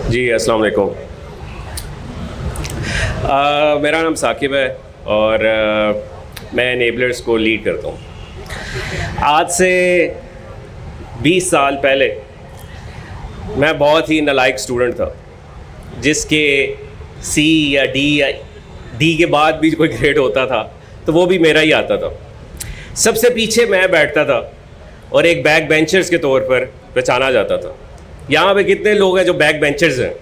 जी अस्सलाम वालेकुम। मेरा नाम साकिब है और मैं एनेबलर्स को लीड करता हूँ। आज से 20 साल पहले मैं बहुत ही नालायक स्टूडेंट था, जिसके सी या डी के बाद भी कोई ग्रेड होता था तो वो भी मेरा ही आता था। सबसे पीछे मैं बैठता था और एक बैक बेंचर्स के तौर पर पहचाना जाता था। यहाँ पे कितने लोग हैं जो बैक बेंचर्स हैं?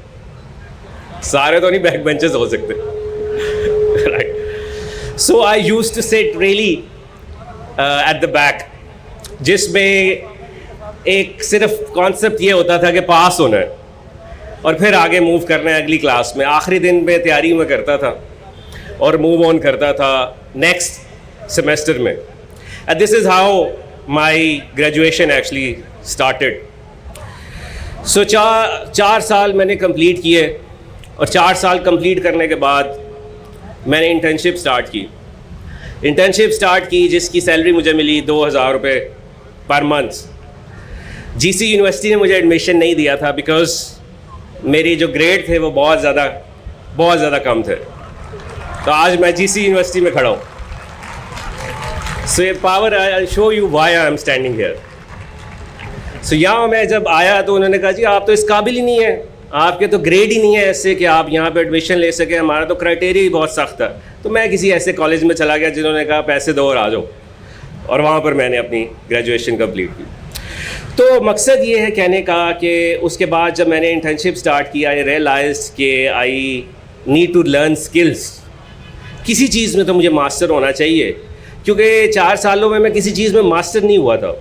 सारे तो नहीं बैक बेंचर्स हो सकते, right. So I used to sit really at the back, जिसमें एक सिर्फ कॉन्सेप्ट ये होता था कि पास होना है और फिर आगे मूव करना है अगली क्लास में। आखिरी दिन में तैयारी में करता था और मूव ऑन करता था नेक्स्ट सेमेस्टर में। And this is how my graduation actually started. So चार साल मैंने कंप्लीट किए और 4 साल कंप्लीट करने के बाद मैंने इंटर्नशिप स्टार्ट की जिसकी सैलरी मुझे मिली 2000 रुपये पर मंथ। जीसी यूनिवर्सिटी ने मुझे एडमिशन नहीं दिया था बिकॉज मेरी जो ग्रेड थे वो बहुत ज़्यादा कम थे। तो आज मैं जीसी यूनिवर्सिटी में खड़ा हूँ। सो ये power I show you why I am standing here. So यहाँ मैं जब आया तो उन्होंने कहा जी आप तो इस काबिल ही नहीं है, आपके तो ग्रेड ही नहीं है ऐसे कि आप यहाँ पे एडमिशन ले सकें, हमारा तो क्राइटेरिया ही बहुत सख्त था। तो मैं किसी ऐसे कॉलेज में चला गया जिन्होंने कहा पैसे दो और आ जाओ, और वहाँ पर मैंने अपनी ग्रेजुएशन कंप्लीट की। तो मकसद ये है कहने का कि उसके बाद जब मैंने इंटर्नशिप स्टार्ट किया, आई रियलाइज कि I need to learn skills. किसी चीज़ में तो मुझे मास्टर होना चाहिए, क्योंकि 4 सालों में मैं किसी चीज़ में मास्टर नहीं हुआ था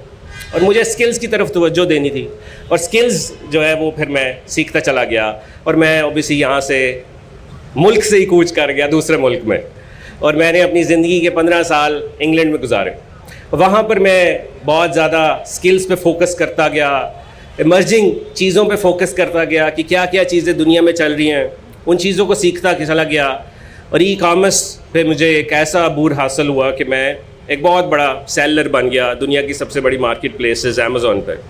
और मुझे स्किल्स की तरफ तवज्जो देनी थी। और स्किल्स जो है वो फिर मैं सीखता चला गया और मैं ओबियसली यहाँ से मुल्क से ही कूच कर गया दूसरे मुल्क में, और मैंने अपनी ज़िंदगी के 15 साल इंग्लैंड में गुजारे। वहाँ पर मैं बहुत ज़्यादा स्किल्स पे फोकस करता गया, इमर्जिंग चीज़ों पे फोकस करता गया कि क्या क्या चीज़ें दुनिया में चल रही हैं, उन चीज़ों को सीखता चला गया। और ई कॉमर्स पे मुझे एक ऐसा अबूर हासिल हुआ कि मैं एक बहुत बड़ा सेलर बन गया दुनिया की सबसे बड़ी मार्केट प्लेसेस अमेज़ॉन पर।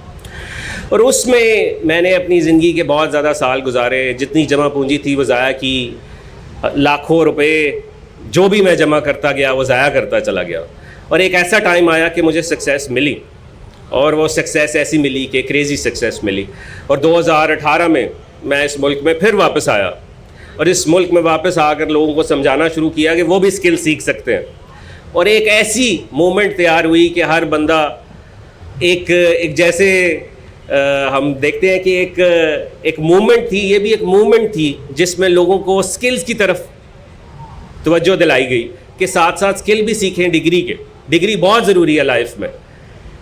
और उसमें मैंने अपनी ज़िंदगी के बहुत ज़्यादा साल गुजारे। जितनी जमा पूंजी थी वो ज़ाया की, लाखों रुपए जो भी मैं जमा करता गया वो ज़ाया करता चला गया। और एक ऐसा टाइम आया कि मुझे सक्सेस मिली, और वो सक्सेस ऐसी मिली कि क्रेज़ी सक्सेस मिली। और 2018 में मैं इस मुल्क में फिर वापस आया और इस मुल्क में वापस आकर लोगों को समझाना शुरू किया कि वो भी स्किल सीख सकते हैं। और एक ऐसी मूवमेंट तैयार हुई कि हर बंदा एक जैसे हम देखते हैं कि एक मूवमेंट थी, ये भी एक मूवमेंट थी जिसमें लोगों को स्किल्स की तरफ तवज्जो दिलाई गई कि साथ साथ स्किल भी सीखें। डिग्री बहुत ज़रूरी है लाइफ में,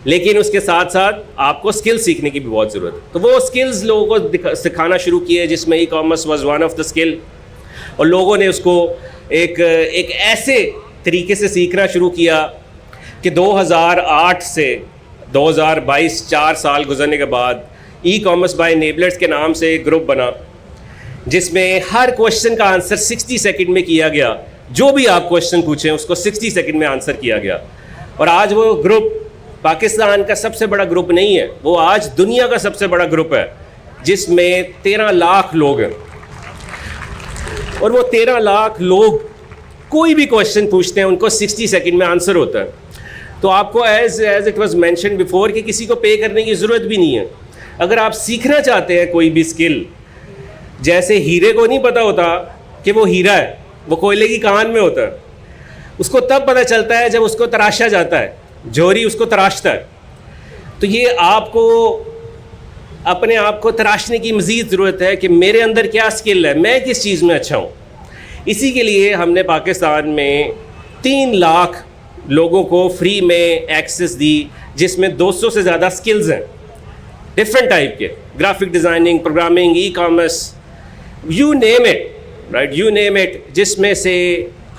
लेकिन उसके साथ साथ आपको स्किल सीखने की भी बहुत ज़रूरत है। तो वो स्किल्स लोगों को सिखाना शुरू किए, जिसमें e commerce was one of the skill. और लोगों ने उसको एक ऐसे तरीके से सीखना शुरू किया कि 2008 से 2022 4 साल गुजरने के बाद ई कॉमर्स बाय एनेबलर्स के नाम से एक ग्रुप बना, जिसमें हर क्वेश्चन का आंसर 60 सेकंड में किया गया। जो भी आप क्वेश्चन पूछें उसको 60 सेकंड में आंसर किया गया। और आज वो ग्रुप पाकिस्तान का सबसे बड़ा ग्रुप नहीं है, वो आज दुनिया का सबसे बड़ा ग्रुप है, जिसमें 13 लाख लोग हैं। और वो 13 लाख लोग कोई भी क्वेश्चन पूछते हैं उनको 60 सेकंड में आंसर होता है। तो आपको as it was mention before कि किसी को पे करने की ज़रूरत भी नहीं है। अगर आप सीखना चाहते हैं कोई भी स्किल, जैसे हीरे को नहीं पता होता कि वो हीरा है, वो कोयले की कान में होता है, उसको तब पता चलता है जब उसको तराशा जाता है, जोहरी उसको तराशता है। तो ये आपको अपने आप को तराशने की मज़ीद ज़रूरत है कि मेरे अंदर क्या स्किल है, मैं किस चीज़ में अच्छा हूँ। इसी के लिए हमने पाकिस्तान में 3 लाख लोगों को फ्री में एक्सेस दी, जिसमें 200 से ज़्यादा स्किल्स हैं डिफरेंट टाइप के, graphic designing, programming, e commerce, you name it, right, you name it, जिसमें से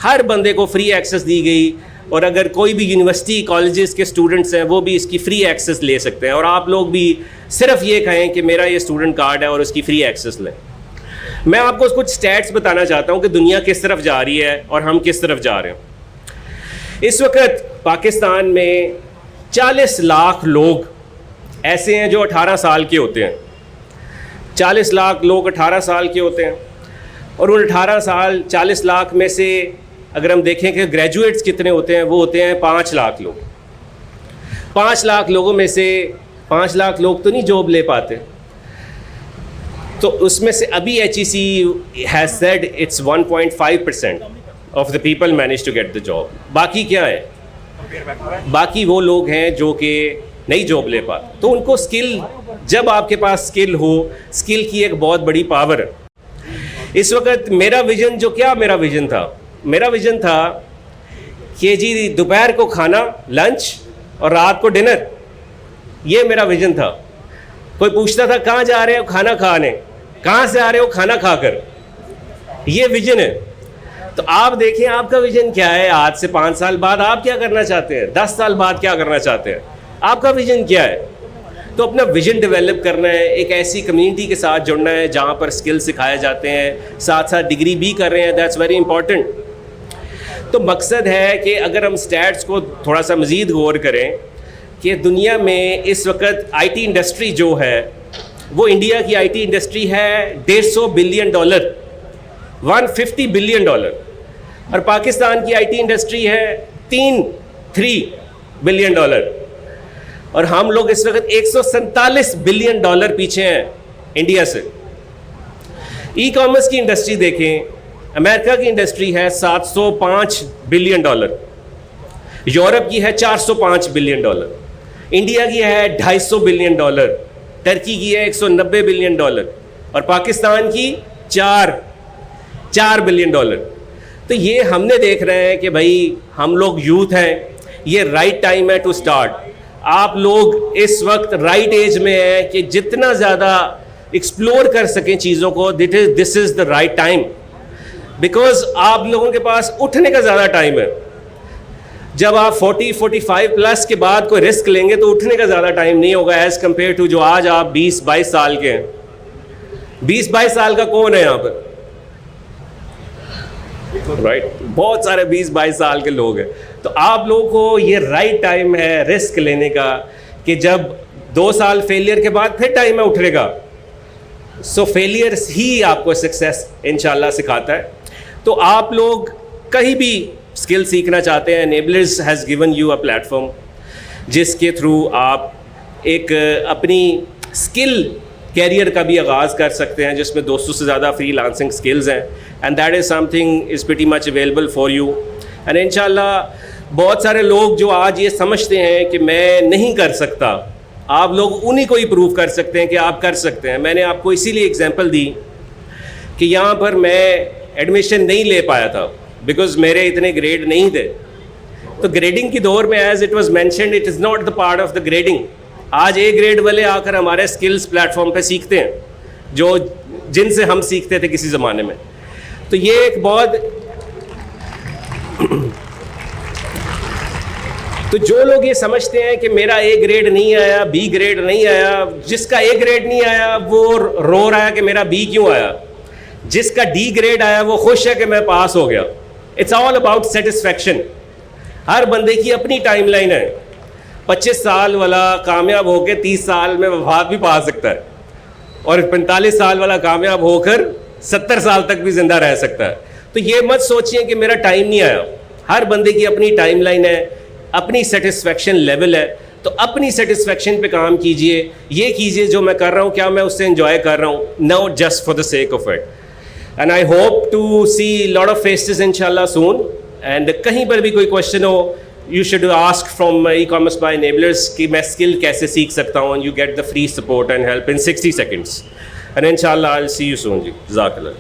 हर बंदे को फ्री एक्सेस दी गई। और अगर कोई भी यूनिवर्सिटी कॉलेजेस के स्टूडेंट्स हैं वो भी इसकी फ्री एक्सेस ले सकते हैं। और आप लोग भी सिर्फ ये कहें कि मेरा ये स्टूडेंट कार्ड है और उसकी फ्री एक्सेस लें। मैं आपको कुछ स्टैट्स बताना चाहता हूँ कि दुनिया किस तरफ जा रही है और हम किस तरफ जा रहे हैं। इस वक्त पाकिस्तान में 40 लाख लोग ऐसे हैं जो 18 साल के होते हैं। 40 लाख लोग 18 साल के होते हैं, और उन 18 साल 40 लाख में से अगर हम देखें कि ग्रेजुएट्स कितने होते हैं, वो होते हैं 5 लाख लोग। 5 लाख लोगों में से 5 लाख लोग तो नहीं जॉब ले पाते, तो उसमें से अभी HEC has said it's 1.5% of the people manage to get the job. बाकी क्या है? बाकी वो लोग हैं जो कि नहीं जॉब ले पाते। तो उनको स्किल, जब आपके पास स्किल हो, स्किल की एक बहुत बड़ी पावर है। इस वक्त मेरा विज़न मेरा विज़न था, मेरा विज़न था कि जी दोपहर को खाना लंच और रात को डिनर, ये मेरा विज़न था। कोई पूछता था कहाँ जा रहे हो खाना खाने, कहाँ से आ रहे हो खाना खाकर, ये विज़न है। तो आप देखें आपका विज़न क्या है, आज से 5 साल बाद आप क्या करना चाहते हैं, 10 साल बाद क्या करना चाहते हैं, आपका विज़न क्या है। तो अपना विज़न डेवलप करना है, एक ऐसी कम्युनिटी के साथ जुड़ना है जहाँ पर स्किल सिखाए जाते हैं, साथ साथ डिग्री भी कर रहे हैं, दैट्स वेरी इंपॉर्टेंट। तो मकसद है कि अगर हम स्टैट्स को थोड़ा सा मज़ीद गौर करें कि दुनिया में इस वक्त IT इंडस्ट्री जो है, वो इंडिया की IT इंडस्ट्री है $150 बिलियन, $150 बिलियन, और पाकिस्तान की IT इंडस्ट्री है $3 बिलियन, और हम लोग इस वक्त $147 बिलियन पीछे हैं इंडिया से। ई कॉमर्स की इंडस्ट्री देखें, अमेरिका की इंडस्ट्री है $705 बिलियन, यूरोप की है $405 बिलियन, इंडिया की है $250 बिलियन, टर्की की है $190 बिलियन, और पाकिस्तान की 4 बिलियन। तो ये हमने देख रहे हैं कि भाई हम लोग यूथ हैं, ये राइट टाइम है टू स्टार्ट। आप लोग इस वक्त राइट एज में हैं कि जितना ज़्यादा एक्सप्लोर कर सकें चीज़ों को, this is the right time, because आप लोगों के पास उठने का ज़्यादा टाइम है। जब आप 40-45 प्लस के बाद कोई रिस्क लेंगे तो उठने का ज़्यादा टाइम नहीं होगा एज़ कम्पेयर टू जो आज आप 20-22 साल के हैं। 20-22 साल का कौन है यहाँ पर, राइट? बहुत सारे 20-22 साल के लोग हैं। तो आप लोगों को ये राइट टाइम है रिस्क लेने का, कि जब 2 साल फेलियर के बाद फिर टाइम है उठने का। सो फेलियर ही आपको सक्सेस इंशाल्लाह सिखाता है। तो आप लोग कहीं भी स्किल सीखना चाहते हैं, enablers has given you a platform जिसके थ्रू आप एक अपनी स्किल कैरियर का भी आगाज़ कर सकते हैं, जिसमें 200 से ज़्यादा फ्रीलांसिंग स्किल्स हैं, and that is something is pretty much available for you. And इंशाल्लाह बहुत सारे लोग जो आज ये समझते हैं कि मैं नहीं कर सकता, आप लोग उन्हीं को ही प्रूव कर सकते हैं कि आप कर सकते हैं। मैंने आपको इसीलिए एग्जांपल दी कि यहाँ पर मैं एडमिशन नहीं ले पाया था बिकॉज मेरे इतने ग्रेड नहीं थे। तो ग्रेडिंग की दौर में as it was mentioned, it is not the part of the grading. आज A ग्रेड वाले आकर हमारे स्किल्स प्लेटफॉर्म पे सीखते हैं, जो जिनसे हम सीखते थे किसी ज़माने में। तो ये एक बहुत तो जो लोग ये समझते हैं कि मेरा A ग्रेड नहीं आया, B ग्रेड नहीं आया, जिसका A ग्रेड नहीं आया वो रो रहा है कि मेरा B क्यों आया, जिसका D ग्रेड आया वो खुश है कि मैं पास हो गया। It's all about satisfaction. हर बंदे की अपनी टाइमलाइन है। 25 साल वाला कामयाब होकर 30 साल में वफात भी पा सकता है, और 45 साल वाला कामयाब होकर 70 साल तक भी ज़िंदा रह सकता है। तो ये मत सोचिए कि मेरा टाइम नहीं आया। हर बंदे की अपनी टाइमलाइन है, अपनी सेटिस्फेक्शन लेवल है। तो अपनी सेटिस्फेक्शन पे काम कीजिए, ये कीजिए जो मैं कर रहा हूँ क्या मैं उससे एंजॉय कर रहा हूँ, not just for the sake of it. And I hope to see lot of faces इंशाल्लाह सून। एंड कहीं पर भी कोई क्वेश्चन हो, you should ask from e-commerce by enablers कि मैं स्किल कैसे सीख सकता हूँ, and you get the free support and help in 60 seconds. And inshallah I'll see you soon जी। जज़ाकल्लाह।